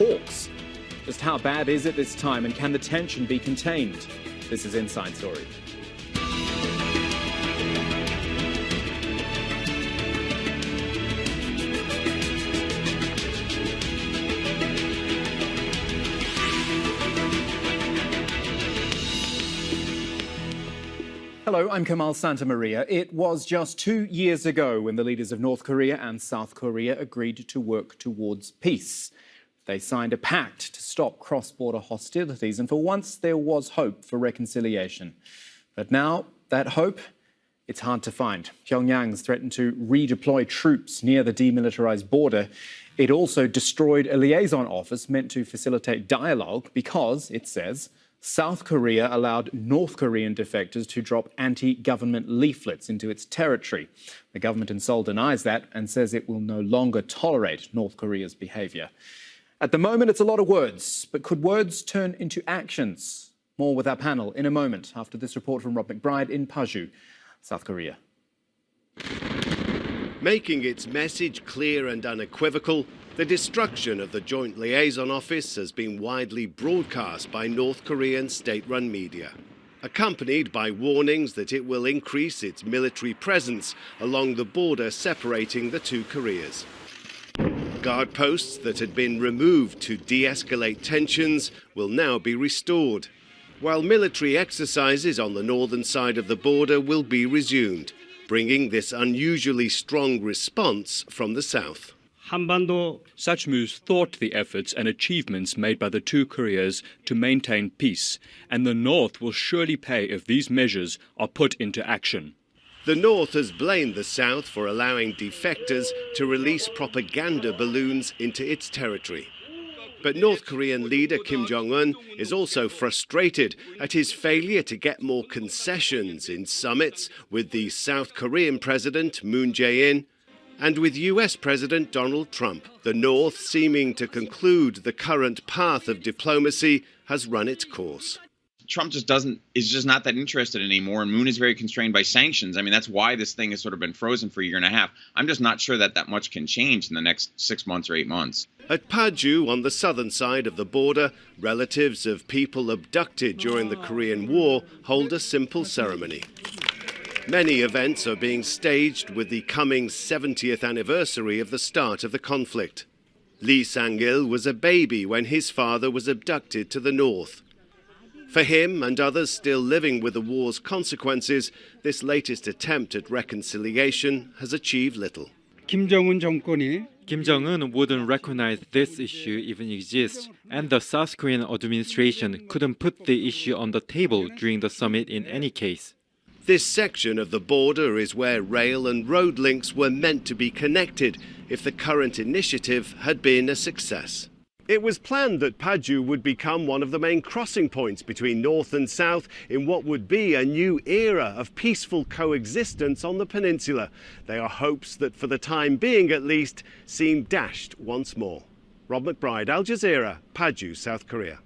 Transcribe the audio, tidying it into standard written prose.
talks. Just how bad is it this time, and can the tension be contained? This is Inside Story. Hello, I'm Kamal Santamaria. It was just 2 years ago when the leaders of North Korea and South Korea agreed to work towards peace. They signed a pact to stop cross-border hostilities, and for once there was hope for reconciliation. But now, that hope, it's hard to find. Pyongyang's threatened to redeploy troops near the demilitarised border. It also destroyed a liaison office meant to facilitate dialogue because, it says, South Korea allowed North Korean defectors to drop anti-government leaflets into its territory. The government in Seoul denies that and says it will no longer tolerate North Korea's behaviour. At the moment, it's a lot of words, but could words turn into actions? More with our panel in a moment after this report from Rob McBride in Paju, South Korea. Making its message clear and unequivocal, the destruction of the Joint Liaison Office has been widely broadcast by North Korean state-run media, accompanied by warnings that it will increase its military presence along the border separating the two Koreas. Guard posts that had been removed to de-escalate tensions will now be restored, while military exercises on the northern side of the border will be resumed, bringing this unusually strong response from the south. Such moves thwart the efforts and achievements made by the two Koreas to maintain peace, and the North will surely pay if these measures are put into action. The North has blamed the South for allowing defectors to release propaganda balloons into its territory. But North Korean leader Kim Jong-un is also frustrated at his failure to get more concessions in summits with the South Korean President Moon Jae-in and with US President Donald Trump. The North, seeming to conclude the current path of diplomacy, has run its course. Trump is just not that interested anymore, and Moon is very constrained by sanctions. I mean, that's why this thing has sort of been frozen for a year and a half. I'm just not sure that much can change in the next 6 months or 8 months. At Paju, on the southern side of the border, relatives of people abducted during the Korean War hold a simple ceremony. Many events are being staged with the coming 70th anniversary of the start of the conflict. Lee Sang-il was a baby when his father was abducted to the north. For him and others still living with the war's consequences, this latest attempt at reconciliation has achieved little. Kim Jong-un wouldn't recognize this issue even exists, and the South Korean administration couldn't put the issue on the table during the summit in any case. This section of the border is where rail and road links were meant to be connected if the current initiative had been a success. It was planned that Paju would become one of the main crossing points between North and South in what would be a new era of peaceful coexistence on the peninsula. They are hopes that, for the time being at least, seem dashed once more. Rob McBride, Al Jazeera, Paju, South Korea.